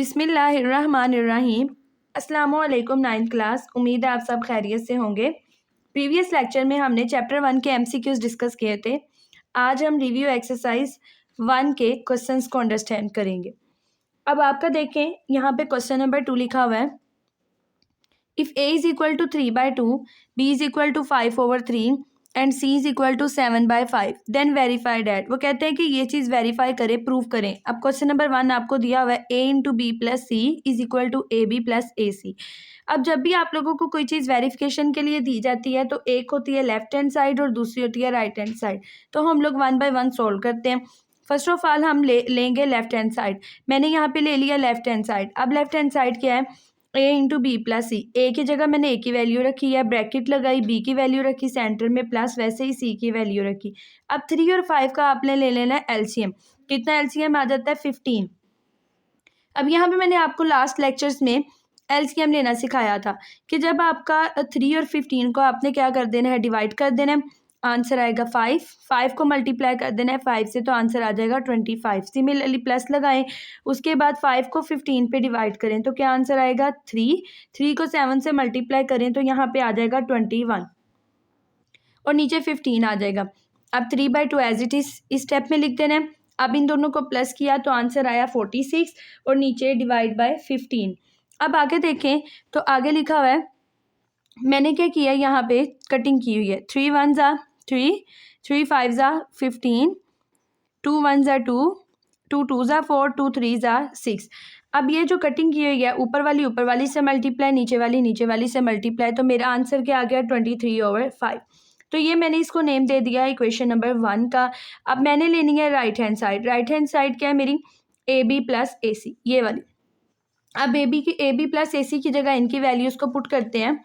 बिस्मिल्लाहिर्रहमानिर्रहीम। अस्सलामुअलैकुम 9th class. उम्मीद है आप सब खैरियत से होंगे। प्रीवियस लेक्चर में हमने चैप्टर 1 के एमसीक्यूज डिस्कस किए थे। आज हम रिव्यू एक्सरसाइज 1 के क्वेश्चंस को अंडरस्टैंड करेंगे। अब आपका देखें, यहाँ पे क्वेश्चन नंबर 2 लिखा हुआ है, if a is equal to 3/2, b is equal to 5/3 and c is equal to 7/5 then verify that. वो कहते हैं कि ये चीज़ वेरीफाई करें, प्रूव करें। अब क्वेश्चन नंबर 1 आपको दिया हुआ है a into B plus C is equal to A B plus A C. अब जब भी आप लोगों को कोई चीज़ वेरिफिकेशन के लिए दी जाती है तो एक होती है लेफ्ट हैंड साइड और दूसरी होती है राइट हैंड साइड। तो हम लोग 1 बाय 1 सोल्व करते हैं। फर्स्ट ऑफ ऑल हम लेंगे लेफ्ट हैंड साइड। मैंने यहाँ पे ले लिया लेफ्ट हैंड साइड। अब लेफ्ट हैंड साइड क्या है, a इंटू बी प्लस सी। ए की जगह मैंने a की वैल्यू रखी है, ब्रैकेट लगाई, b की वैल्यू रखी, सेंटर में प्लस, वैसे ही c की वैल्यू रखी। अब 3 और 5 का आपने ले लेना है एलसीएम। कितना एलसीएम आ जाता है? 15। अब यहाँ पे मैंने आपको लास्ट लेक्चर्स में एलसीएम लेना सिखाया था कि जब आपका 3 और 15 को आपने क्या कर देना है, डिवाइड कर देना है, आंसर आएगा 5। 5 को मल्टीप्लाई कर देना है 5 से, तो आंसर आ जाएगा 25। सिमिलरली प्लस लगाएं, उसके बाद 5 को 15 पे डिवाइड करें तो क्या आंसर आएगा 3। 3 को 7 से मल्टीप्लाई करें तो यहाँ पे आ जाएगा 21 और नीचे 15 आ जाएगा। अब 3/2 एज इट इज इस स्टेप में लिख देना है। अब इन दोनों को प्लस किया तो आंसर आया 46 और नीचे डिवाइड बाय 15। अब आगे देखें तो आगे लिखा हुआ है, मैंने क्या किया, यहाँ पे कटिंग की हुई है। 3 1 ज़ा 3, 3 5 ज़ा 15, 2 1 ज़ा 2, 2 2 ज़ा 4, 2 3 ज़ा 6। अब ये जो कटिंग की हुई है, ऊपर वाली से मल्टीप्लाई, नीचे वाली से मल्टीप्लाई, तो मेरा आंसर क्या आ गया 23/5। तो ये मैंने इसको नेम दे दिया इक्वेशन नंबर 1 का। अब मैंने लेनी है right hand side. Right hand side क्या है मेरी, ए बी प्लस ए सी, ये वाली। अब ए बी प्लस ए सी की जगह इनकी वैल्यूज़ को पुट करते हैं।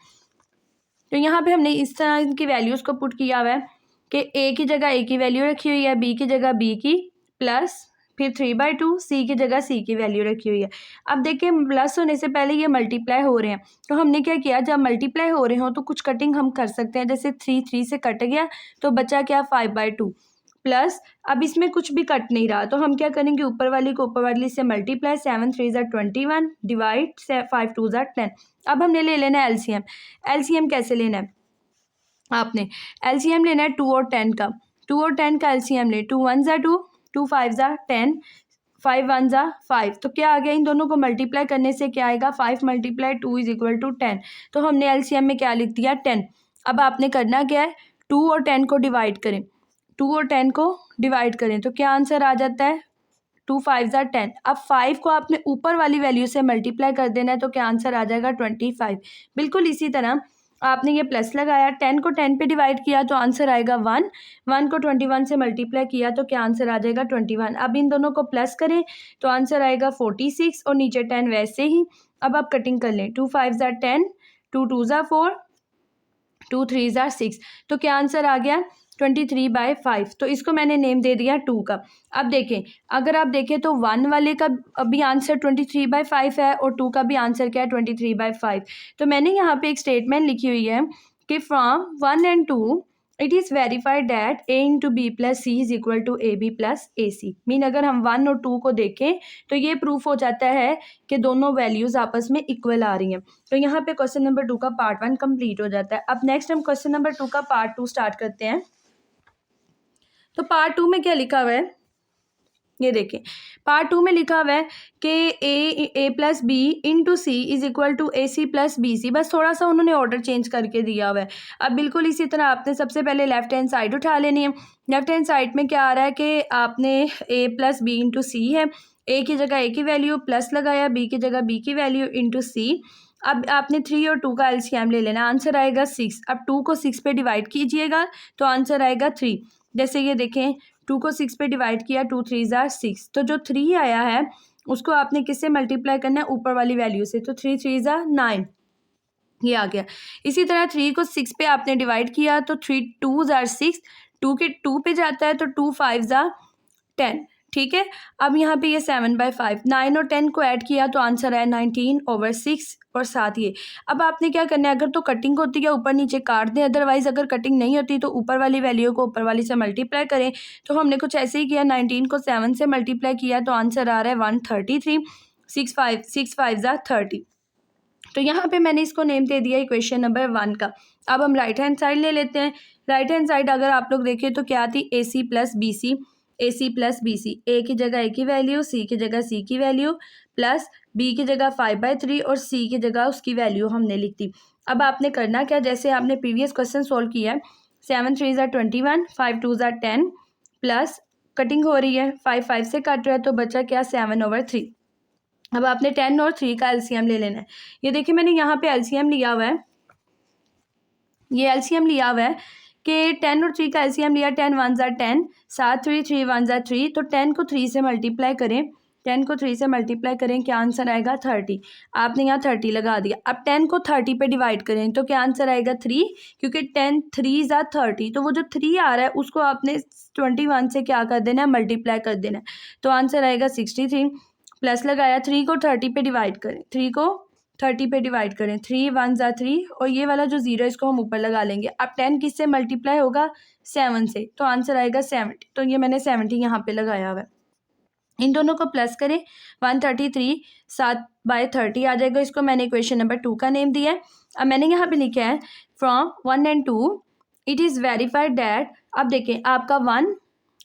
तो यहाँ पे हमने इस तरह इनकी वैल्यूज़ को पुट किया हुआ है कि ए की जगह ए की वैल्यू रखी हुई है, बी की जगह बी की, प्लस फिर 3/2, सी की जगह सी की वैल्यू रखी हुई है। अब देखिए, प्लस होने से पहले ये मल्टीप्लाई हो रहे हैं, तो हमने क्या किया, जब मल्टीप्लाई हो रहे हो तो कुछ कटिंग हम कर सकते हैं। जैसे 3 से कट गया तो बचा क्या, 5/2 प्लस। अब इसमें कुछ भी कट नहीं रहा तो हम क्या करेंगे, ऊपर वाली को ऊपर वाली से मल्टीप्लाई, 7 3 ज़ा 21 डिवाइड 5 2 ज़ा 10। अब हमने ले लेना है एलसीएम। एलसीएम कैसे लेना है, आपने एलसीएम लेना है 2 और 10 का। 2 और 10 का एलसीएम ले, 2 1 ज़ा 2, 2 5 ज़ा 10, 5 1 ज़ा 5। तो क्या आ गया, इन दोनों को मल्टीप्लाई करने से क्या आएगा, 5 × 2 इज इक्वल टू 10। तो हमने एलसीएम में क्या लिख दिया, 10। अब आपने करना क्या है, 2 और 10 को डिवाइड करें। 2 और 10 को डिवाइड करें तो क्या आंसर आ जाता है, 2 5 ज़ा 10। अब 5 को आपने ऊपर वाली वैल्यू से मल्टीप्लाई कर देना है तो क्या आंसर आ जाएगा 25। बिल्कुल इसी तरह आपने ये प्लस लगाया, 10 को 10 पे डिवाइड किया तो आंसर आएगा 1। 1 को 21 से मल्टीप्लाई किया तो क्या आंसर आ जाएगा 21। अब इन दोनों को प्लस करें तो आंसर आएगा 46 और नीचे 10 वैसे ही। अब आप कटिंग कर लें, 2 5 ज़ा 10, 2 2 ज़ा 4, 2 3 ज़ा 6। तो क्या आंसर आ गया 23/5। तो इसको मैंने नेम दे दिया 2 का। अब देखें, अगर आप देखें तो 1 वाले का भी आंसर 23/5 है और 2 का भी आंसर क्या है 23/5। तो मैंने यहाँ पे एक स्टेटमेंट लिखी हुई है कि from 1 and 2 it is verified that a into B plus C is equal to A B plus A C. Mean अगर हम 1 और 2 को देखें तो ये प्रूफ हो जाता है कि दोनों वैल्यूज़ आपस में इक्वल आ रही हैं। तो यहाँ पे क्वेश्चन नंबर 2 का पार्ट 1 कंप्लीट हो जाता है। अब नेक्स्ट हम क्वेश्चन नंबर 2 का पार्ट 2 स्टार्ट करते हैं। तो पार्ट 2 में क्या लिखा हुआ है, ये देखें। पार्ट 2 में लिखा हुआ है कि A plus B into C is equal to A C plus B C. बस थोड़ा सा उन्होंने ऑर्डर चेंज करके दिया हुआ है। अब बिल्कुल इसी तरह आपने सबसे पहले लेफ्ट हैंड साइड उठा लेनी है। लेफ्ट हैंड साइड में क्या आ रहा है कि आपने ए प्लस बी इंटू सी है, ए की जगह ए की वैल्यू प्लस लगाया, बी की जगह बी की वैल्यू इंटू सी। अब आपने 3 और 2 का एलसीएम ले लेना, आंसर आएगा 6। अब 2 को 6 पे डिवाइड कीजिएगा तो आंसर आएगा 3। जैसे ये देखें, 2 को 6 पे डिवाइड किया, 2 3 ज़ा 6। तो जो 3 आया है उसको आपने किससे मल्टीप्लाई करना है, ऊपर वाली वैल्यू से। तो 3 3 ज़ा 9, ये आ गया। इसी तरह 3 को 6 पे आपने डिवाइड किया तो 3 2 ज़ा 6, 2 के 2 पे जाता है तो 2 5 ज़ा 10। ठीक है। अब यहाँ पे ये 7/5, 9 और 10 को ऐड किया तो आंसर है 19/6 और साथ ये। अब आपने क्या करना है, अगर तो कटिंग होती है ऊपर नीचे काट दें, अदरवाइज़ अगर कटिंग नहीं होती तो ऊपर वाली वैल्यू को ऊपर वाली से मल्टीप्लाई करें। तो हमने कुछ ऐसे ही किया, 19 को 7 से मल्टीप्लाई किया तो आंसर आ रहा है 133। 6 5 ज़ा 30। तो यहाँ पे मैंने इसको नेम दे दिया इक्वेशन नंबर 1 का। अब हम राइट हैंड साइड ले लेते हैं। राइट हैंड साइड अगर आप लोग देखें तो क्या थी, ए सी प्लस बी सी, ए सी प्लस बी सी, ए की जगह ए की वैल्यू, सी की जगह सी की वैल्यू, प्लस बी की जगह 5/3 और सी की जगह उसकी वैल्यू हमने लिख दी। अब आपने करना क्या, जैसे आपने प्रीवियस क्वेश्चन सोल्व किया है, 7 3 ज़ा 21, 5 2 ज़ा 10, प्लस कटिंग हो रही है, 5 5 से कट रहा है तो बचा क्या, 7/3। अब आपने 10 और 3 का एलसीएम ले लेना है। ये देखिए मैंने यहाँ पे एलसीएम लिया हुआ है, ये एलसीएम लिया हुआ है कि 10 और 3 का एलसीएम लिया, 10 1 ज़ा 10, 7 3 3 1 ज़ा 3, तो 10 को 3 से मल्टीप्लाई करें, 10 को 3 से मल्टीप्लाई करें, क्या आंसर आएगा 30। आपने यहाँ 30 लगा दिया। अब 10 को 30 पे डिवाइड करें तो क्या आंसर आएगा 3, क्योंकि 10 3 ज़ा 30, तो वो जो 3 आ रहा है उसको आपने 21 से क्या कर देना है, मल्टीप्लाई कर देना है, तो आंसर आएगा 63। प्लस लगाया, 3 को 30 पे डिवाइड करें, 3 को 30 पे डिवाइड करें, 3 1 ज़ा 3, और ये वाला जो 0 है इसको हम ऊपर लगा लेंगे। अब 10 किससे मल्टीप्लाई होगा, 7 से, तो आंसर आएगा 70। तो ये मैंने 70 यहाँ पे लगाया हुआ है। इन दोनों को प्लस करें, 133 7/30 आ जाएगा। इसको मैंने इक्वेशन नंबर 2 का नेम दिया है। अब मैंने यहाँ पे लिखा है from 1 and 2 it is verified that. अब देखें आपका 1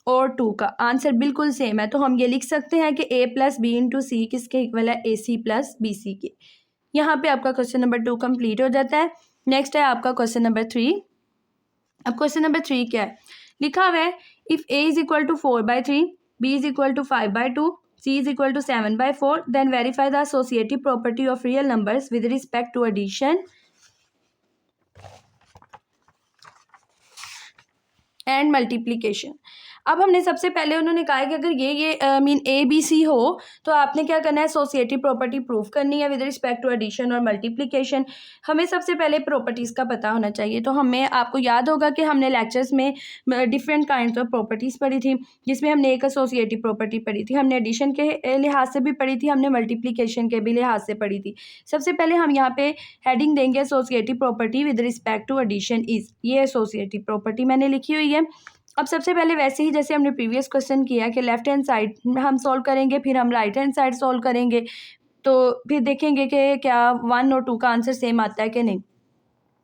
और 2 का आंसर बिल्कुल सेम है, तो हम ये लिख सकते हैं कि a प्लस बी इंटू सी किसके इक्वल है, ए सी प्लस बी सी के। यहाँ पे आपका क्वेश्चन नंबर 2 कंप्लीट हो जाता है। नेक्स्ट है आपका क्वेश्चन नंबर 3। अब क्वेश्चन नंबर 3 क्या है, लिखा हुआ है if a is equal to 4/3, b is equal to 5/2, c is equal to 7/4, then verify the associative property of real numbers with respect to addition and multiplication. अब हमने सबसे पहले उन्होंने कहा है कि अगर ये मीन ए बी सी हो तो आपने क्या करना है, एसोसिएटिव प्रॉपर्टी प्रूफ करनी है विद रिस्पेक्ट टू एडिशन और मल्टीप्लिकेशन। हमें सबसे पहले प्रॉपर्टीज़ का पता होना चाहिए। तो हमें, आपको याद होगा कि हमने लेक्चर्स में डिफरेंट काइंड्स ऑफ प्रॉपर्टीज़ पढ़ी थी, जिसमें हमने एक एसोसिएटिव प्रॉपर्टी पढ़ी थी, हमने एडिशन के लिहाज से भी पढ़ी थी, हमने मल्टीप्लिकेशन के भी लिहाज से पढ़ी थी। सबसे पहले हम यहाँ पे हेडिंग देंगे associative property with respect to addition is, ये एसोसिएटिव प्रॉपर्टी मैंने लिखी हुई है। अब सबसे पहले वैसे ही जैसे हमने प्रीवियस क्वेश्चन किया कि लेफ्ट हैंड साइड हम सॉल्व करेंगे, फिर हम राइट हैंड साइड सॉल्व करेंगे, तो फिर देखेंगे कि क्या 1 और 2 का आंसर सेम आता है कि नहीं।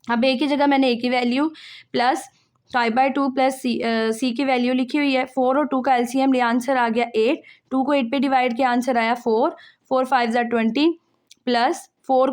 अब ए की जगह मैंने ए की वैल्यू प्लस 5/2 प्लस सी की वैल्यू लिखी हुई है। 4 और 2 का एलसीएम लिया, आंसर आ गया 8। 2 को 8 पे डिवाइड किया, आंसर आया 4। 4 5 ज़ा 20, प्लस 4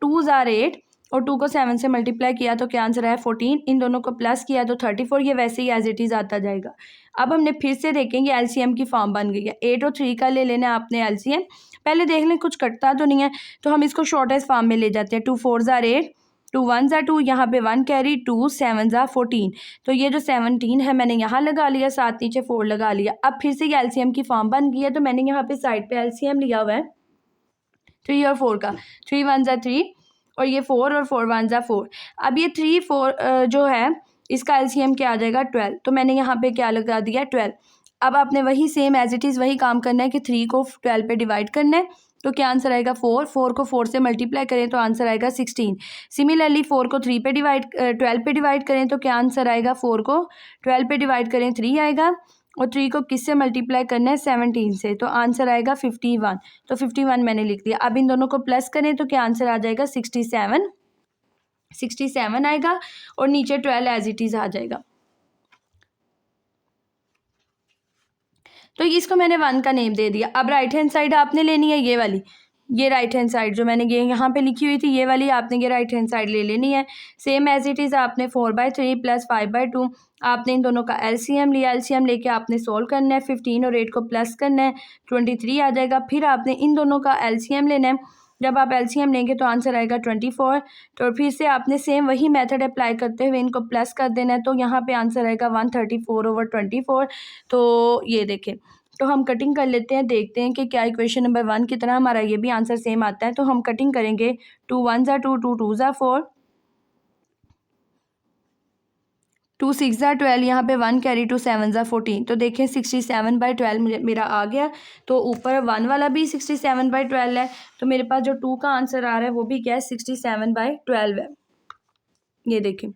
2 ज़ा 8 और 2 को 7 से मल्टीप्लाई किया तो क्या आंसर आया 14। इन दोनों को प्लस किया तो 34। ये वैसे ही एज इट इज़ आता जाएगा। अब हमने फिर से देखेंगे एलसीएम की फॉर्म बन गई है। 8 और 3 का ले लेना है आपने एलसीएम। पहले देख लें कुछ कटता तो नहीं है, तो हम इसको शॉर्टेस्ट फॉर्म में ले जाते हैं। 2 4 ज़ा 8, 2 1 ज़ा 2, यहाँ पे 1 कैरी, 2 7 ज़ा 14। तो ये जो 17 है मैंने यहाँ लगा लिया, साथ नीचे 4 लगा लिया। अब फिर से ये एलसीएम की फॉर्म बन गई है, तो मैंने यहाँ पे साइड पे एलसीएम लिया हुआ है 3 और 4 का। 3 1 ज़ा 3 और ये 4 और 4 1 ज़ा 4। अब ये 3 4 जो है इसका एलसीएम क्या आ जाएगा 12, तो मैंने यहाँ पे क्या लगा दिया 12। अब आपने वही सेम एज इट इज़ वही काम करना है कि 3 को 12 पे डिवाइड करना है, तो क्या आंसर आएगा 4। 4 को 4 से मल्टीप्लाई करें तो आंसर आएगा 16। सिमिलरली 4 को 3 पे 12 पे डिवाइड करें तो क्या आंसर आएगा, 4 को 12 पे डिवाइड करें 3 आएगा, और 3 को किससे मल्टीप्लाई करना है 17 से, तो आंसर आएगा 51। तो 51 मैंने लिख दिया। अब इन दोनों को प्लस करें तो क्या आंसर आ जाएगा 67 आएगा, और नीचे 12 एज इट इज़ आ जाएगा। तो इसको मैंने 1 का नेम दे दिया। अब राइट हैंड साइड आपने लेनी है ये वाली, ये राइट हैंड साइड जो मैंने ये यहाँ पे लिखी हुई थी ये वाली आपने ये राइट हैंड साइड ले लेनी है। सेम एज इट इज़ आपने 4/3 प्लस 5/2, आपने इन दोनों का एलसीएम लिया। एलसीएम लेके आपने सोल्व करना है। 15 और 8 को प्लस करना है, 23 आ जाएगा। फिर आपने इन दोनों का एलसीएम लेना है। जब आप एलसीएम लेंगे तो आंसर आएगा 24। तो फिर से आपने सेम वही मेथड अप्लाई करते हुए इनको प्लस कर देना है, तो यहाँ पे आंसर आएगा 134/24। तो ये देखें, तो हम कटिंग कर लेते हैं, देखते हैं कि क्या इक्वेशन नंबर 1 की तरह हमारा ये भी आंसर सेम आता है। तो हम कटिंग करेंगे, 2 1 ज़ा 2, 2 2 ज़ा 4, 2 6 ज़ा 12, यहाँ पे 1 कैरी, 2 7 ज़ा 14। तो देखें 67/12 मेरा आ गया। तो ऊपर 1 वाला भी 67/12 है, तो मेरे पास जो 2 का आंसर आ रहा है वो भी क्या है 67/12 है। ये देखें,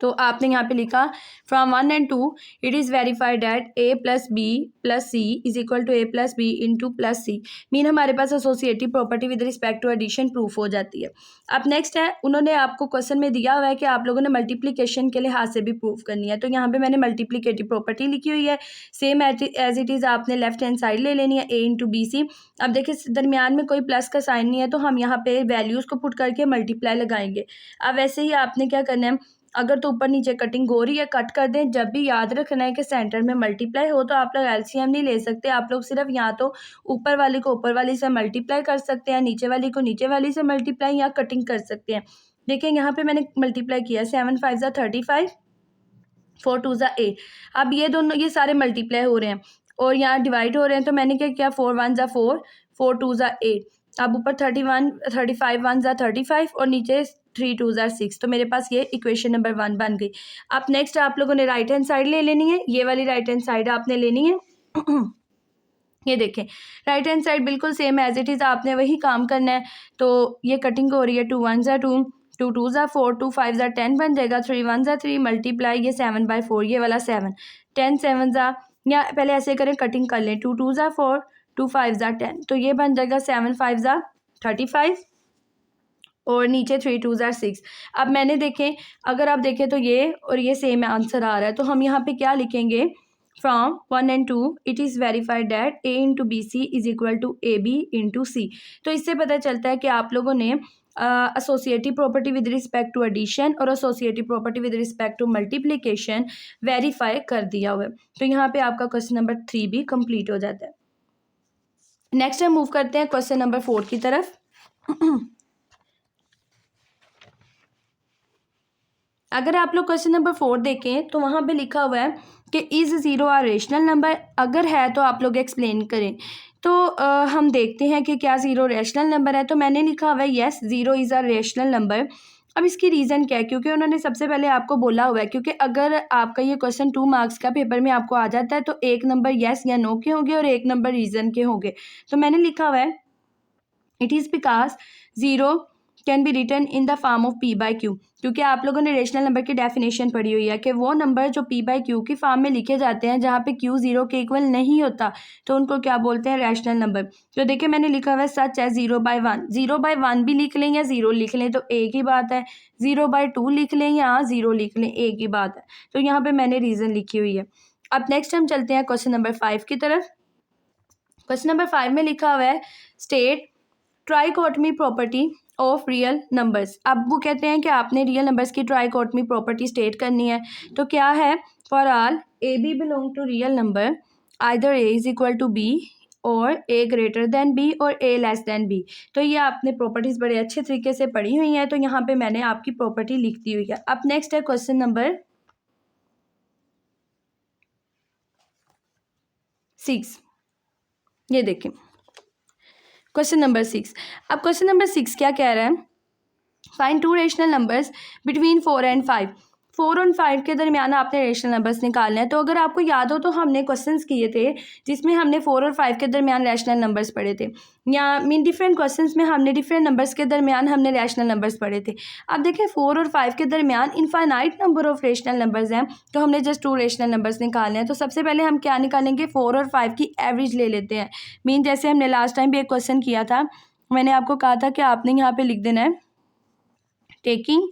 तो आपने यहाँ पे लिखा from 1 and 2 it is verified that a plus B plus C is equal to a plus B into plus C. Mean हमारे पास associative property with respect to addition proof हो जाती है। अब नेक्स्ट है, उन्होंने आपको क्वेश्चन में दिया हुआ है कि आप लोगों ने मल्टीप्लिकेशन के लिहाज से भी प्रूफ करनी है। तो यहाँ पे मैंने मल्टीप्लिकेटिव प्रॉपर्टी लिखी हुई है, सेम एज इट इज़ आपने लेफ्ट हैंड साइड ले लेनी है, a इंटू बी सी। अब देखिए दरमियान में कोई प्लस का साइन नहीं है, तो हम यहाँ पे वैल्यूज़ को पुट करके मल्टीप्लाई लगाएंगे। अब वैसे ही आपने क्या करना है, अगर तो ऊपर नीचे कटिंग हो रही है कट कर दें। जब भी याद रखना है कि सेंटर में मल्टीप्लाई हो तो आप लोग एलसीएम नहीं ले सकते, आप लोग सिर्फ या तो ऊपर वाली को ऊपर वाली से मल्टीप्लाई कर सकते हैं, नीचे वाली को नीचे वाली से मल्टीप्लाई या कटिंग कर सकते हैं। देखिए यहाँ पे मैंने मल्टीप्लाई किया, 7 5 ज़ा 35, 4 2 ज़ा 8। अब ये दोनों ये सारे मल्टीप्लाई हो रहे हैं और यहाँ डिवाइड हो रहे हैं, तो मैंने क्या किया, 4 1 ज़ा 4, 4 2 ज़ा 8। अब ऊपर 35 1 ज़ा 35 और नीचे 3 2 ज़ा 6। तो मेरे पास ये इक्वेशन नंबर 1 बन गई। अब नेक्स्ट आप लोगों ने राइट हैंड साइड ले लेनी है, ये वाली राइट हैंड साइड आपने लेनी है। ये देखें राइट हैंड साइड बिल्कुल सेम एज इट इज़ आपने वही काम करना है। तो ये कटिंग हो रही है, 2 1 ज़ा 2, 2 2 ज़ा 4, 2 5 ज़ा 10 बन जाएगा, 3 1 ज़ा 3 मल्टीप्लाई ये 7/4, ये वाला 7, 10 7 ज़ा, या पहले ऐसे करें कटिंग कर लें, 2 2 ज़ा 4, 2 5 ज़ा 10, तो ये बन जाएगा 7 5 ज़ा 35 और नीचे 3 2 ज़ा 6। अब मैंने देखें, अगर आप देखें तो ये और ये सेम आंसर आ रहा है, तो हम यहाँ पे क्या लिखेंगे, from 1 and 2 it is verified that a into B C is equal to A B into C. तो इससे पता चलता है कि आप लोगों ने associative property with respect to addition और associative property with respect to multiplication verify कर दिया हुआ है। तो यहाँ पे आपका क्वेश्चन नंबर 3 भी कंप्लीट हो जाता है। नेक्स्ट हम मूव करते हैं क्वेश्चन नंबर 4 की तरफ। अगर आप लोग क्वेश्चन नंबर 4 देखें तो वहाँ पे लिखा हुआ है कि is zero a rational number, अगर है तो आप लोग एक्सप्लेन करें। तो हम देखते हैं कि क्या ज़ीरो रेशनल नंबर है। तो मैंने लिखा हुआ है yes zero is a rational number. अब इसकी रीज़न क्या है, क्योंकि उन्होंने सबसे पहले आपको बोला हुआ है, क्योंकि अगर आपका ये क्वेश्चन 2 मार्क्स का पेपर में आपको आ जाता है तो एक नंबर येस या नो के होंगे और एक नंबर रीज़न के होंगे। तो मैंने लिखा हुआ है it is because zero can be written in the form of P by Q, क्योंकि आप लोगों ने रेशनल नंबर की डेफिनेशन पढ़ी हुई है कि वो नंबर जो पी बाई क्यू की फॉर्म में लिखे जाते हैं जहाँ पे क्यू ज़ीरो के इक्वल नहीं होता तो उनको क्या बोलते हैं, रैशनल नंबर। तो देखिए मैंने लिखा हुआ है सच है 0/1, 0/1 भी लिख लें या 0 लिख लें तो एक ही बात है, 0/2 लिख लें या 0 लिख लें एक ही बात है। तो यहाँ पर मैंने रीज़न लिखी हुई है। अब नेक्स्ट हम चलते हैं क्वेश्चन नंबर 5 की तरफ। क्वेश्चन नंबर 5 में लिखा हुआ है state trichotomy property of real numbers. अब वो कहते हैं कि आपने रियल नंबर्स की ट्राइकोटमी प्रॉपर्टी स्टेट करनी है। तो क्या है, for all A B belong to real number either A is equal to B और ए ग्रेटर देन बी और ए लेस देन बी। तो ये आपने प्रॉपर्टीज़ बड़े अच्छे तरीके से पढ़ी हुई हैं, तो यहाँ पे मैंने आपकी प्रॉपर्टी लिख दी हुई है। अब नेक्स्ट है क्वेश्चन नंबर 6। ये देखें क्वेश्चन नंबर 6। अब क्वेश्चन नंबर 6 क्या कह रहा है, find two rational numbers between 4 and 5। 4 और 5 के दरमियान आपने रेशनल नंबर्स निकालने हैं। तो अगर आपको याद हो तो हमने क्वेश्चंस किए थे जिसमें हमने 4 और 5 के दरमियान रैशनल नंबर्स पढ़े थे, या मीन डिफरेंट क्वेश्चंस में हमने डिफरेंट नंबर्स के दरमियान हमने रैशनल नंबर्स पढ़े थे। अब देखें 4 और 5 के दरमियान infinite number of rational numbers हैं, तो हमने जस्ट 2 रेशनल नंबर्स निकालने हैं। तो सबसे पहले हम क्या निकालेंगे, 4 और 5 की एवरेज ले लेते हैं। मीन जैसे हमने लास्ट टाइम भी एक क्वेश्चन किया था, मैंने आपको कहा था कि आपने यहाँ पर लिख देना है टेकिंग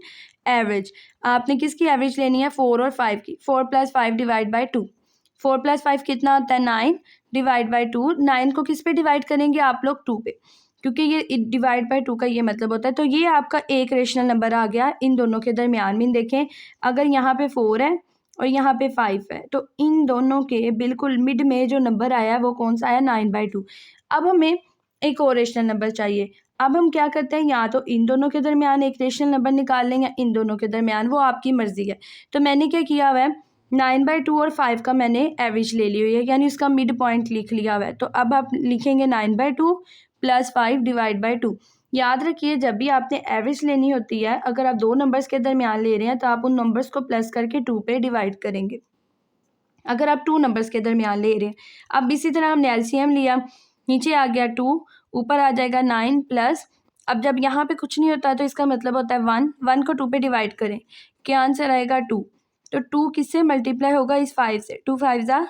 एवरेज। आपने किसकी एवरेज लेनी है, 4 और 5 की। 4 + 5 डिवाइड बाई 2, 4 + 5 कितना होता है 9 डिवाइड बाई 2। 9 को किस पे डिवाइड करेंगे आप लोग, 2 पे, क्योंकि ये डिवाइड बाई 2 का ये मतलब होता है। तो ये आपका एक रेशनल नंबर आ गया इन दोनों के दरमियान में। देखें अगर यहाँ पे 4 है और यहाँ पे 5 है तो इन दोनों के बिल्कुल मिड में जो नंबर आया है वो कौन सा आया, 9/2। अब हमें एक और रेशनल नंबर चाहिए। अब हम क्या करते हैं, या तो इन दोनों के दरमियान एक रेशनल नंबर निकाल लें या इन दोनों के दरमियान, वो आपकी मर्जी है। तो मैंने क्या किया हुआ है, 9/2 और 5 का मैंने एवरेज ले ली हुई है, यानी उसका मिड पॉइंट लिख लिया हुआ है। तो अब आप लिखेंगे 9/2 + 5 डिवाइड बाई 2। याद रखिए जब भी आपने एवरेज लेनी होती है, अगर आप 2 नंबर्स के दरमियान ले रहे हैं तो आप उन नंबर्स को प्लस करके 2 पे डिवाइड करेंगे, अगर आप 2 नंबर्स के दरमियान ले रहे हैं। अब इसी तरह हमने एलसीएम लिया, नीचे आ गया 2, ऊपर आ जाएगा 9 + अब जब यहाँ पे कुछ नहीं होता है तो इसका मतलब होता है 1, 1 को 2 पे डिवाइड करें, क्या आंसर आएगा 2। तो 2 किससे मल्टीप्लाई होगा, इस 5 से, 2 5 जा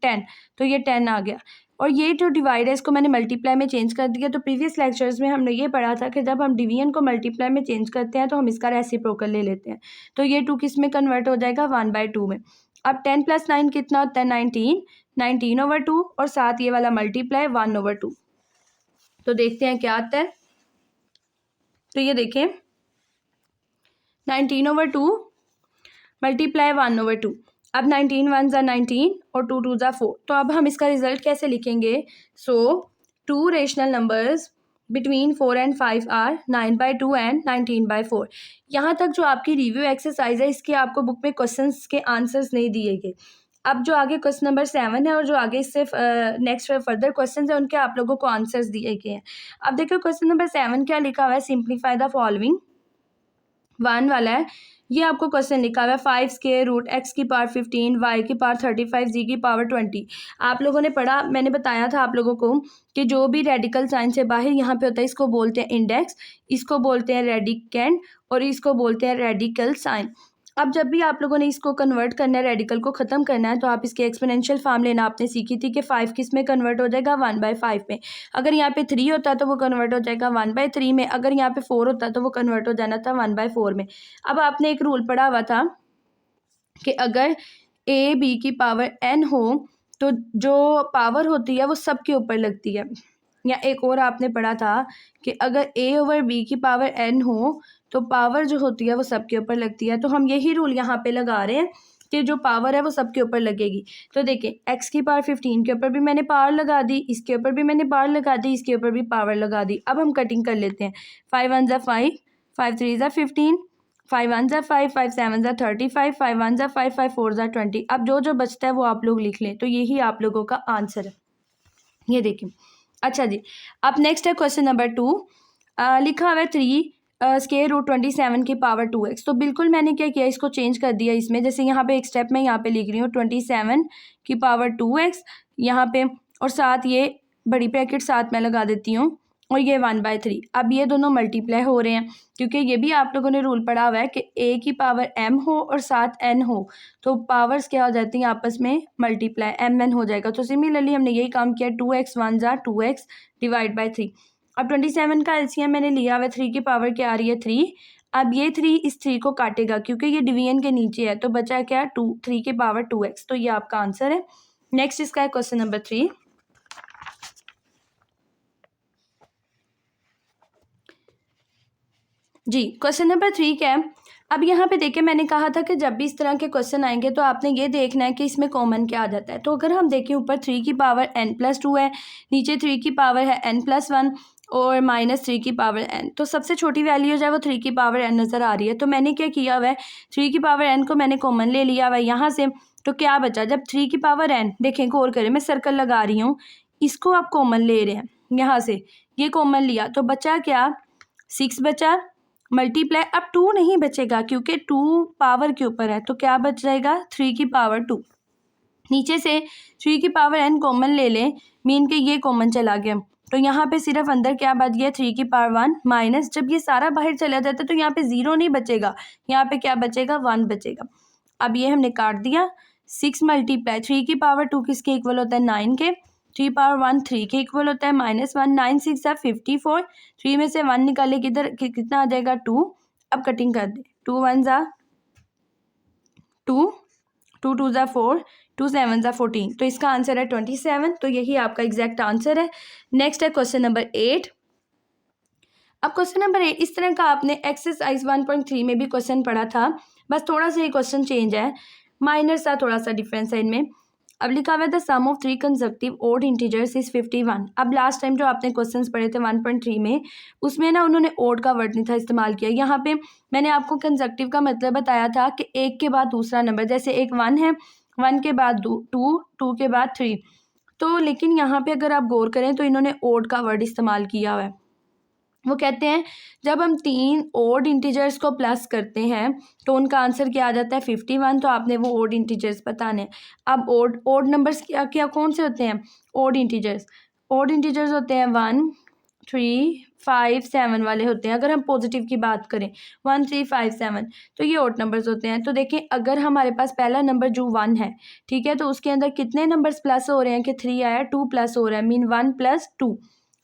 10, तो ये 10 आ गया। और ये जो डिवाइड है इसको मैंने मल्टीप्लाई में चेंज कर दिया। तो प्रीवियस लेक्चर्स में हमने ये पढ़ा था कि जब हम डिवीजन को मल्टीप्लाई में चेंज करते हैं तो हम इसका रेसिप्रोकल ले लेते हैं। तो ये 2 किस में कन्वर्ट हो जाएगा, 1/2 में। अब 10 + 9 कितना होता है, 19, 19/2, और साथ ये वाला मल्टीप्लाई 1/2। तो देखते हैं क्या आता है। तो ये देखें 19/2 मल्टीप्लाई 1/2। अब 19 1 ज़ा 19 और 2 2 ज़ा 4। तो अब हम इसका रिजल्ट कैसे लिखेंगे। So 2 rational numbers between 4 and 5 are 9/2 and 19/4। यहाँ तक जो आपकी रिव्यू एक्सरसाइज है इसके आपको बुक में क्वेश्चंस के आंसर्स नहीं दिए गए। अब जो आगे क्वेश्चन नंबर 7 है और जो आगे इससे नेक्स्ट फर्दर क्वेश्चन है उनके आप लोगों को आंसर्स दिए गए हैं। अब देखो क्वेश्चन नंबर 7 क्या लिखा हुआ है, सिंप्लीफाई द फॉलोइंग। 1 वाला है, ये आपको क्वेश्चन लिखा हुआ है 5 स्क्वायर रूट x की पावर 15, y की पावर 35, z की पावर 20। आप लोगों ने पढ़ा, मैंने बताया था आप लोगों को कि जो भी रेडिकल साइन से बाहर यहाँ पे होता है इसको बोलते हैं इंडेक्स, इसको बोलते हैं रेडिकेंड और इसको बोलते हैं रेडिकल साइन। अब जब भी आप लोगों ने इसको कन्वर्ट करना है, रेडिकल को ख़त्म करना है, तो आप इसके एक्सपोनेंशियल फॉर्म लेना आपने सीखी थी कि 5 किस में कन्वर्ट हो जाएगा, 1/5 में। अगर यहाँ पे 3 होता तो वो कन्वर्ट हो जाएगा 1/3 में। अगर यहाँ पे 4 होता तो वो कन्वर्ट हो जाना था 1/4 में। अब आपने एक रूल पढ़ा हुआ था कि अगर a b की पावर n हो तो जो पावर होती है वो सबके ऊपर लगती है। या एक और आपने पढ़ा था कि अगर a/b की पावर n हो तो पावर जो होती है वो सबके ऊपर लगती है। तो हम यही रूल यहाँ पे लगा रहे हैं कि जो पावर है वो सबके ऊपर लगेगी। तो देखिए x की पावर 15 के ऊपर भी मैंने पावर लगा दी, इसके ऊपर भी मैंने पावर लगा दी, इसके ऊपर भी पावर लगा दी। अब हम कटिंग कर लेते हैं। 5 1 ज़ा 5, 5 3 ज़ा 15, 5 1 ज़ा 5, 5 7 ज़ा 35, 5 1 ज़ा 5, 5 4 ज़ा 20। अब जो जो बचता है वो आप लोग लिख लें। तो यही आप लोगों का आंसर है, ये देखिए। अच्छा जी, अब नेक्स्ट है क्वेश्चन नंबर 2। लिखा हुआ है 3 स्क्वायर रूट 27 की पावर 2x। तो बिल्कुल मैंने क्या किया, इसको चेंज कर दिया इसमें। जैसे यहाँ पे एक स्टेप मैं यहाँ पे लिख रही हूँ 27 की पावर 2x यहाँ पे, और साथ ये बड़ी ब्रैकेट साथ में लगा देती हूँ और ये 1/3। अब ये दोनों मल्टीप्लाई हो रहे हैं क्योंकि ये भी आप लोगों ने रूल पढ़ा हुआ है कि a की पावर m हो और साथ n हो तो पावर्स क्या हो जाती हैं आपस में मल्टीप्लाई, mn हो जाएगा। तो सिमिलरली हमने यही काम किया, 2x 1 ज़ा 2x डिवाइड बाई 3। अब 27 का एलसीएम मैंने लिया हुआ, 3 की पावर क्या आ रही है 3। अब ये 3 इस 3 को काटेगा क्योंकि ये डिवीजन के नीचे है, तो बचा क्या 2, 3 की पावर 2x। तो ये आपका आंसर है। नेक्स्ट इसका है क्वेश्चन नंबर 3। जी, क्वेश्चन नंबर 3 क्या है। अब यहाँ पे देखिए मैंने कहा था कि जब भी इस तरह के क्वेश्चन आएंगे तो आपने ये देखना है कि इसमें कॉमन क्या आ जाता है। तो अगर हम देखें ऊपर 3 की पावर n+2 है, नीचे 3 की पावर है n+1 और -3 की पावर n, तो सबसे छोटी वैल्यू जो है वो 3 की पावर n नज़र आ रही है। तो मैंने क्या किया हुआ है, 3 की पावर n को मैंने कॉमन ले लिया हुआ है यहाँ से। तो क्या बचा, जब 3 की पावर n, देखें गौर करें, मैं सर्कल लगा रही हूँ, इसको आप कॉमन ले रहे हैं यहाँ से, ये कॉमन लिया तो बचा क्या 6 बचा, मल्टीप्लाई। अब 2 नहीं बचेगा क्योंकि 2 पावर के ऊपर है, तो क्या बच जाएगा 3 की पावर 2। नीचे से 3 की पावर n कॉमन ले लें, मीन के ये कॉमन चला गया, तो यहाँ पे सिर्फ अंदर क्या बच गया 3 की पावर 1 माइनस, जब ये सारा बाहर चला जाता है तो यहाँ पे 0 नहीं बचेगा, यहाँ पे क्या बचेगा 1 बचेगा। अब ये हमने काट दिया, 6 मल्टीप्लाई 3 की पावर 2 किसके इक्वल होता है 9 के, 3 पावर 1 3 के इक्वल होता है -1, 9 6 ज़ा 54, 3 में से 1 निकाले किधर कितना आ जाएगा 2। अब कटिंग कर दे, 2 1 ज़ा 2, 2 2 ज़ा 4, 2 7 ज़ा 14। तो इसका आंसर है 27। तो यही आपका एग्जैक्ट आंसर है। नेक्स्ट है क्वेश्चन नंबर 8। अब क्वेश्चन नंबर 8 इस तरह का आपने एक्सरसाइज 1.3 में भी क्वेश्चन पढ़ा था, बस थोड़ा सा ये क्वेश्चन चेंज है, माइनर सा थोड़ा सा डिफरेंस है इनमें। अब लिखा हुआ है the sum of 3 consecutive odd integers is 51। अब लास्ट टाइम जो आपने क्वेश्चंस पढ़े थे 1.3 में, उसमें ना उन्होंने ओड का वर्ड नहीं था इस्तेमाल किया। यहाँ पे मैंने आपको कंसेक्टिव का मतलब बताया था कि एक के बाद दूसरा नंबर, जैसे एक 1 है, 1 के बाद 2, 2 के बाद 3। तो लेकिन यहाँ पे अगर आप गौर करें तो इन्होंने ओड का वर्ड इस्तेमाल किया हुआ है। वो कहते हैं जब हम 3 ओड इंटीजर्स को प्लस करते हैं तो उनका आंसर क्या आ जाता है 51। तो आपने वो ओड इंटीजर्स बताने हैं। अब ओड नंबर्स क्या कौन से होते हैं ओड इंटीजर्स होते हैं 1 3 5 7 वाले होते हैं। अगर हम पॉजिटिव की बात करें 1 3 5 7, तो ये ऑड नंबर्स होते हैं। तो देखिए अगर हमारे पास पहला नंबर जो 1 है, ठीक है, तो उसके अंदर कितने नंबर्स प्लस हो रहे हैं कि 3 आया, 2 प्लस हो रहा है, मीन 1 + 2,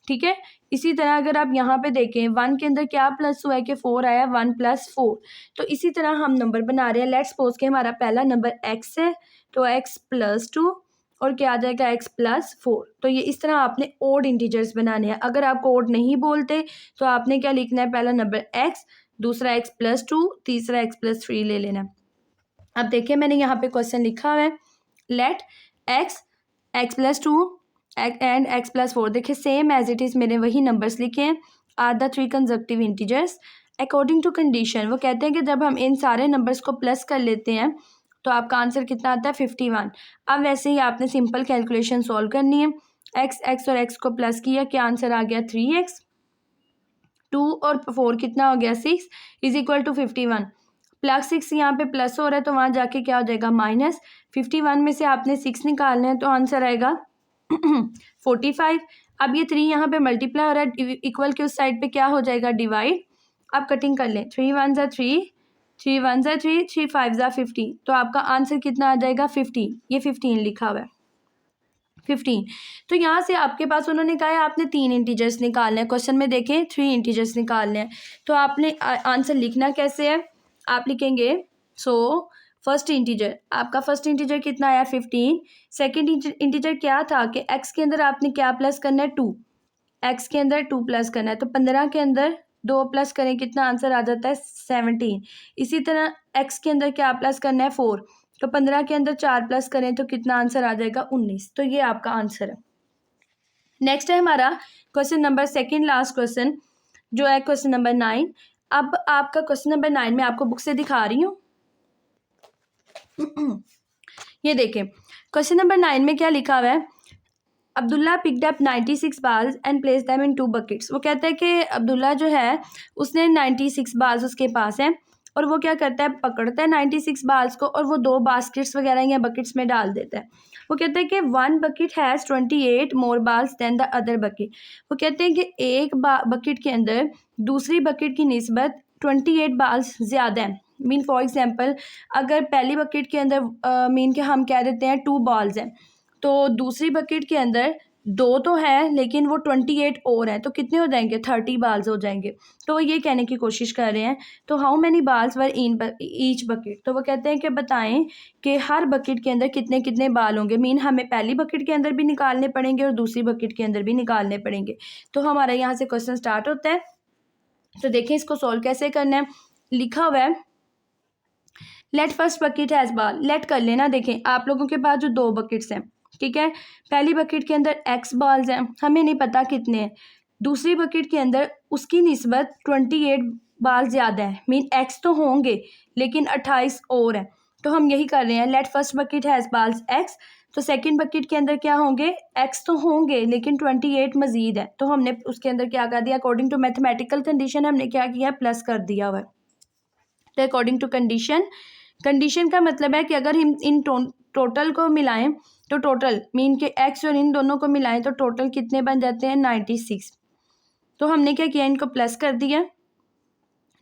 ठीक है। इसी तरह अगर आप यहाँ पे देखें 1 के अंदर क्या प्लस हुआ है कि 4 आया, 1 + 4। तो इसी तरह हम नंबर बना रहे हैं। लेट्स सपोज कि हमारा पहला नंबर x है, तो x + 2 और क्या आ जाएगा x + 4। तो ये इस तरह आपने ओड इंटीजर्स बनाने हैं। अगर आप ओड नहीं बोलते तो आपने क्या लिखना है, पहला नंबर x, दूसरा x + 2, तीसरा x + 3 ले लेना। अब देखिए मैंने यहाँ पे क्वेश्चन लिखा हुआ है, लेट x + 2 एंड x + 4। देखिए सेम एज इट इज़ मैंने वही नंबर्स लिखे हैं, are the 3 consecutive integers according to condition. वो कहते हैं कि जब हम इन सारे नंबर्स को प्लस कर लेते हैं तो आपका आंसर कितना आता है, 51। अब वैसे ही आपने सिंपल कैलकुलेशन सॉल्व करनी है। x और x को प्लस किया, क्या आंसर आ गया 3x, 2 और 4 कितना हो गया 6 = 51। +6 यहाँ पे प्लस हो रहा है तो वहाँ जाके क्या हो जाएगा माइनस। 51 में से आपने 6 निकालना है तो आंसर आएगा 45। अब ये 3 यहाँ पे मल्टीप्लाई हो रहा है, इक्वल के उस साइड पे क्या हो जाएगा डिवाइड। अब कटिंग कर लें, 3 1 ज़ा 3, 3 1 ज़ा 3, 3 5 ज़ा 50। तो आपका आंसर कितना आ जाएगा 15। ये 15 लिखा हुआ है 15। तो यहाँ से आपके पास उन्होंने कहा है आपने 3 इंटीजर्स निकालने हैं। क्वेश्चन में देखें 3 इंटीजर्स निकालने हैं। तो आपने आंसर लिखना कैसे है, आप लिखेंगे फर्स्ट इंटीजर, आपका फर्स्ट इंटीजर कितना आया 15। सेकंड इंटीजर क्या था कि x के अंदर आपने क्या प्लस करना है 2, x के अंदर 2 प्लस करना है, तो 15 के अंदर 2 प्लस करें कितना आंसर आ जाता है 17। इसी तरह x के अंदर क्या प्लस करना है 4, तो 15 के अंदर 4 प्लस करें तो कितना आंसर आ जाएगा 19। तो ये आपका आंसर है। नेक्स्ट है हमारा question number second last question जो है क्वेश्चन नंबर 9। अब आपका क्वेश्चन नंबर 9 में आपको बुक से दिखा रही हूँ। ये देखें क्वेश्चन नंबर 9 में क्या लिखा हुआ है, Abdullah picked up 96 balls and place them in 2 buckets. वो कहता है कि अब्दुल्ला जो है उसने 96 बाल्स उसके पास हैं और वो क्या करता है, पकड़ता है 96 बाल्स को और वो 2 बास्केट्स वगैरह या बकेट्स में डाल देता है। वो कहते हैं कि 1 bucket has 28 more balls than the other bucket. वो कहते हैं कि एक बकेट के अंदर दूसरी बकेट की निस्बत 28 बाल्स ज़्यादा है। मीन फॉर एग्जांपल अगर पहली बकेट के अंदर मीन के हम कह देते हैं 2 बॉल्स हैं, तो दूसरी बकेट के अंदर 2 तो है लेकिन वो 28 और हैं, तो कितने हो जाएंगे 30 बाल्स हो जाएंगे। तो वो ये कहने की कोशिश कर रहे हैं, तो how many balls were in each bucket. तो वो कहते हैं कि बताएं कि हर बकेट के अंदर कितने कितने बाल होंगे। मीन हमें पहली बकेट के अंदर भी निकालने पड़ेंगे और दूसरी बकेट के अंदर भी निकालने पड़ेंगे। तो हमारा यहाँ से क्वेश्चन स्टार्ट होता है। तो देखें इसको सॉल्व कैसे करना है। लिखा हुआ है लेट फर्स्ट बकेट हैज़ बाल। लेट कर लेना। देखें आप लोगों के पास जो 2 बकेट्स हैं, ठीक है, पहली बकेट के अंदर x बाल्स हैं, हमें नहीं पता कितने हैं। दूसरी बकेट के अंदर उसकी निस्बत 28 बाल ज़्यादा है, मीन x तो होंगे लेकिन 28 और हैं। तो हम यही कर रहे हैं, let first bucket has balls x। तो सेकंड बकेट के अंदर क्या होंगे, x तो होंगे लेकिन 28 मज़ीद है। तो हमने उसके अंदर क्या कर दिया, अकॉर्डिंग टू मैथमेटिकल कंडीशन हमने क्या किया, प्लस कर दिया हुआ है। तो अकॉर्डिंग टू कंडीशन का मतलब है कि अगर हम इन टोटल को मिलाएं तो टोटल मीन के x और इन दोनों को मिलाएं तो टोटल कितने बन जाते हैं 96। तो हमने क्या किया, इनको प्लस कर दिया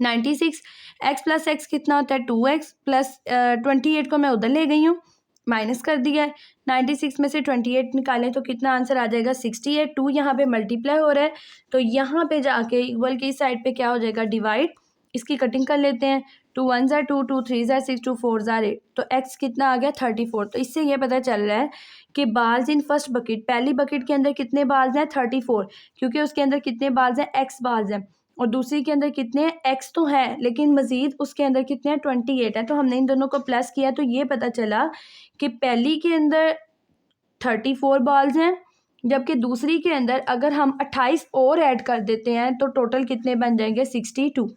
96। x + x कितना होता है 2x प्लस 28 को मैं उधर ले गई हूँ, माइनस कर दिया है। 96 में से 28 निकालें तो कितना आंसर आ जाएगा 68। 2 यहाँ पे मल्टीप्लाई हो रहा है तो यहाँ पे जाके इक्वल की साइड पे क्या हो जाएगा डिवाइड। इसकी कटिंग कर लेते हैं, 2 1 ज़ा 2, 2 3 ज़ा 6, 2 4 ज़ा 8। तो x कितना आ गया 34। तो इससे ये पता चल रहा है कि बाल्स इन फर्स्ट बकेट, पहली बकेट के अंदर कितने बाल्स हैं 34, क्योंकि उसके अंदर कितने बाल्स हैं x बाल्स हैं, और दूसरी के अंदर कितने हैं x तो है लेकिन मज़ीद उसके अंदर कितने हैं 28 है। तो हमने इन दोनों को प्लस किया तो ये पता चला कि पहली के अंदर 34 बाल्स हैं जबकि दूसरी के अंदर अगर हम 28 और ऐड कर देते हैं तो टोटल कितने बन जाएंगे 62।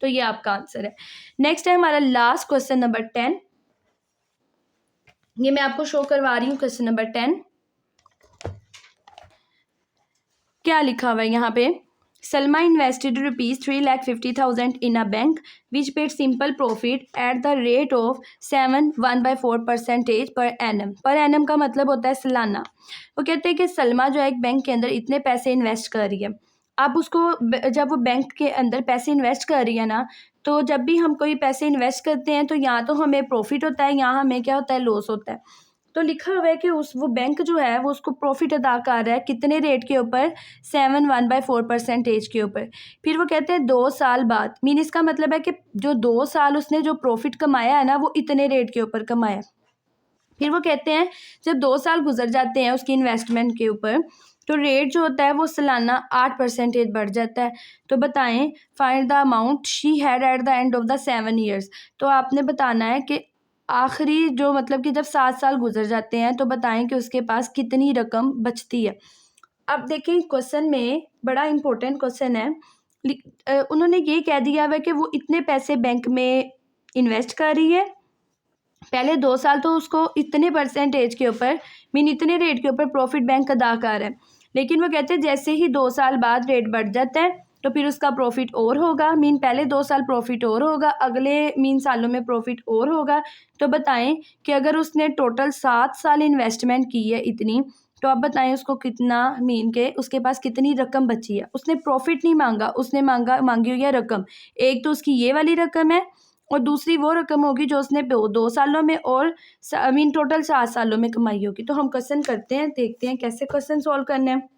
तो ये आपका आंसर है। नेक्स्ट है हमारा लास्ट क्वेश्चन नंबर 10। ये मैं आपको शो करवा रही हूँ क्वेश्चन नंबर 10। क्या लिखा हुआ है यहाँ पे, Salma invested ₹3,50,000 in a bank which paid simple profit at the rate of 7.14% per annum। पर annum का मतलब होता है सालाना। वो कहते हैं कि सलमा जो है एक बैंक के अंदर इतने पैसे इन्वेस्ट कर रही है आप उसको जब वो बैंक के अंदर पैसे इन्वेस्ट कर रही है ना, तो जब भी हम कोई पैसे इन्वेस्ट करते हैं तो या तो हमें प्रॉफिट होता है, या हमें क्या होता है, लॉस होता है। तो लिखा हुआ है कि वो बैंक जो है वो उसको प्रॉफिट अदा कर रहा है कितने रेट के ऊपर, 7.1/4% के ऊपर। फिर वो कहते हैं 2 साल बाद, मीन इसका मतलब है कि जो 2 साल उसने जो प्रॉफिट कमाया है ना वो इतने रेट के ऊपर कमाया। फिर वो कहते हैं जब 2 साल गुजर जाते हैं उसकी इन्वेस्टमेंट के ऊपर, तो रेट जो होता है वो सालाना 8% बढ़ जाता है। तो बताएं, find the amount she had eight the end of the 7 years. तो आपने बताना है कि आखिरी जो मतलब कि जब 7 साल गुजर जाते हैं तो बताएं कि उसके पास कितनी रकम बचती है। अब देखें क्वेश्चन में बड़ा इंपॉर्टेंट क्वेश्चन है। उन्होंने ये कह दिया हुआ है कि वो इतने पैसे बैंक में इन्वेस्ट कर रही है, पहले 2 साल तो उसको इतने परसेंटेज के ऊपर, मीन इतने रेट के ऊपर प्रॉफिट बैंक अदा कर रहा है। लेकिन वो कहते हैं जैसे ही 2 साल बाद रेट बढ़ जाता है तो फिर उसका प्रॉफिट और होगा, मीन पहले 2 साल प्रॉफिट और होगा, अगले मीन सालों में प्रॉफिट और होगा। तो बताएं कि अगर उसने टोटल 7 साल इन्वेस्टमेंट की है इतनी, तो आप बताएं उसको कितना, मीन के उसके पास कितनी रकम बची है। उसने प्रॉफिट नहीं मांगा, उसने मांगी हुई है रकम। एक तो उसकी ये वाली रकम है, और दूसरी वो रकम होगी जो उसने 2 सालों में और मीन टोटल 7 सालों में कमाई होगी। तो हम क्वेश्चन करते हैं, देखते हैं कैसे क्वेश्चन सॉल्व करने हैं।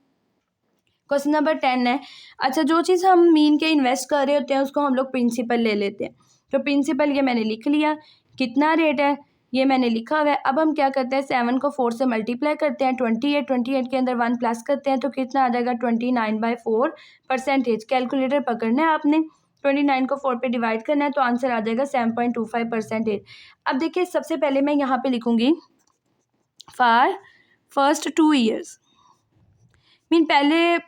क्वेश्चन नंबर 10 है, अच्छा जो चीज़ हम मीन के इन्वेस्ट कर रहे होते हैं उसको हम लोग प्रिंसिपल ले लेते हैं। तो प्रिंसिपल ये मैंने लिख लिया, कितना रेट है ये मैंने लिखा हुआ है। अब हम क्या करते हैं, 7 को 4 से मल्टीप्लाई करते हैं, 28 के अंदर 1 प्लस करते हैं तो कितना आ जाएगा, 29/4%। कैलकुलेटर पकड़ना है आपने, 29 को 4 पे डिवाइड करना है तो आंसर आ जाएगा 7.25%। अब देखिए सबसे पहले मैं यहाँ पे लिखूंगी फॉर फर्स्ट 2 ईयर्स, मीन पहले,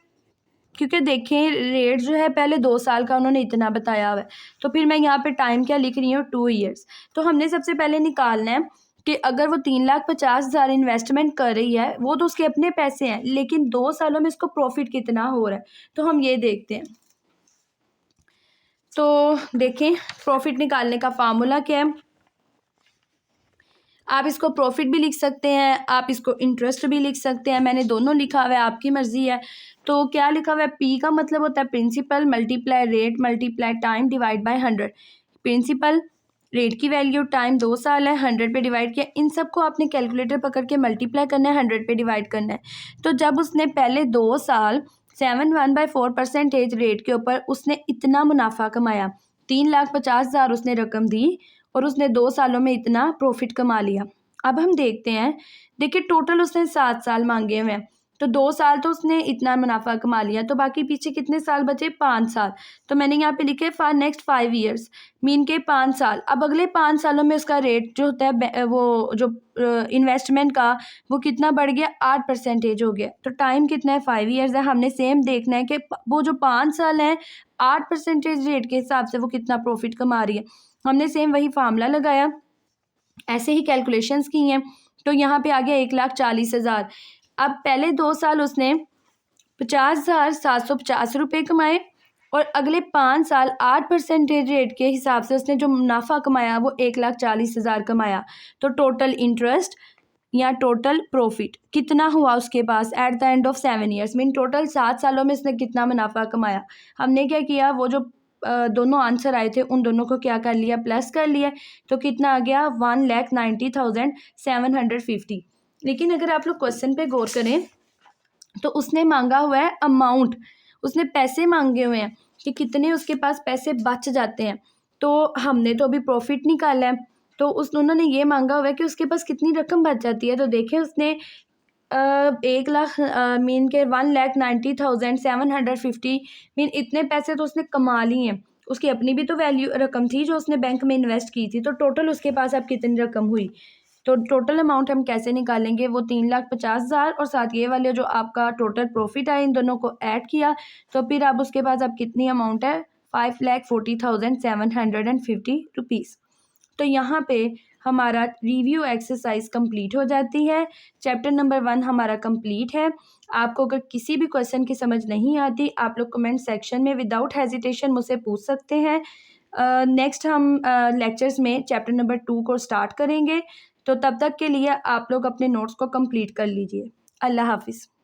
क्योंकि देखें रेट जो है पहले 2 साल का उन्होंने इतना बताया हुआ है, तो फिर मैं यहाँ पे टाइम क्या लिख रही हूँ, 2 ईयर्स। तो हमने सबसे पहले निकालना है कि अगर वो 3,50,000 इन्वेस्टमेंट कर रही है, वो तो उसके अपने पैसे हैं, लेकिन 2 सालों में इसको प्रॉफिट कितना हो रहा है, तो हम ये देखते हैं। तो देखें प्रॉफिट निकालने का फार्मूला क्या है। आप इसको प्रॉफिट भी लिख सकते हैं, आप इसको इंटरेस्ट भी लिख सकते हैं, मैंने दोनों लिखा हुआ है, आपकी मर्जी है। तो क्या लिखा हुआ है, पी का मतलब होता है principal multiply rate multiply time divide by 100। Principal, rate की वैल्यू, टाइम 2 साल है, 100 पे डिवाइड किया। इन सबको आपने कैलकुलेटर पकड़ के मल्टीप्लाई करना है, 100 पे डिवाइड करना है। तो जब उसने पहले 2 साल 7.1/4% रेट के ऊपर उसने इतना मुनाफा कमाया, 3,50,000 उसने रकम दी और उसने 2 सालों में इतना प्रॉफिट कमा लिया। अब हम देखते हैं, देखिए टोटल उसने 7 साल मांगे हुए हैं, तो 2 साल तो उसने इतना मुनाफा कमा लिया, तो बाकी पीछे कितने साल बचे, 5 साल। तो मैंने यहाँ पे लिखे फॉर नेक्स्ट 5 ईयर्स, मीन के 5 साल। अब अगले 5 सालों में उसका रेट जो होता है वो जो इन्वेस्टमेंट का, वो कितना बढ़ गया, 8% हो गया। तो टाइम कितना है, 5 ईयर्स है। हमने सेम देखना है कि वो जो 5 साल हैं 8% रेट के हिसाब से वो कितना प्रॉफिट कमा रही है। हमने सेम वही फार्मूला लगाया, ऐसे ही कैलकुलेशंस की हैं। तो यहाँ पे आ गया 1,40,000। अब पहले 2 साल उसने 50,750 रुपये कमाए, और अगले 5 साल 8% रेट के हिसाब से उसने जो मुनाफा कमाया वो 1,40,000 कमाया। तो टोटल इंटरेस्ट या टोटल प्रॉफिट कितना हुआ उसके पास at the end of 7 years, mean total 7 सालों में उसने कितना मुनाफा कमाया। हमने क्या किया, वो जो दोनों आंसर आए थे उन दोनों को क्या कर लिया, प्लस कर लिया। तो कितना आ गया, 1,90,750। लेकिन अगर आप लोग क्वेश्चन पे गौर करें तो उसने मांगा हुआ है अमाउंट, उसने पैसे मांगे हुए हैं कि कितने उसके पास पैसे बच जाते हैं। तो हमने तो अभी प्रॉफिट निकाला है, तो उन्होंने ये मांगा हुआ है कि उसके पास कितनी रकम बच जाती है। तो देखें उसने 1,00,000 मीन के 1,90,750, मीन इतने पैसे तो उसने कमा लिए हैं। उसकी अपनी भी तो वैल्यू रकम थी जो उसने बैंक में इन्वेस्ट की थी। तो टोटल उसके पास अब कितनी रकम हुई, तो टोटल अमाउंट हम कैसे निकालेंगे, वो 3,50,000 और साथ ये वाले जो आपका टोटल प्रॉफिट है इन दोनों को ऐड किया, तो फिर अब उसके पास अब कितनी अमाउंट है, 5,40,750 रुपीज़। तो यहाँ पे हमारा रिव्यू एक्सरसाइज कंप्लीट हो जाती है। चैप्टर नंबर 1 हमारा कंप्लीट है। आपको अगर किसी भी क्वेश्चन की समझ नहीं आती, आप लोग कमेंट सेक्शन में विदाउट हेजिटेशन मुझसे पूछ सकते हैं। नेक्स्ट हम लेक्चर्स में चैप्टर नंबर 2 को स्टार्ट करेंगे। तो तब तक के लिए आप लोग अपने नोट्स को कंप्लीट कर लीजिए। अल्लाह हाफिज़।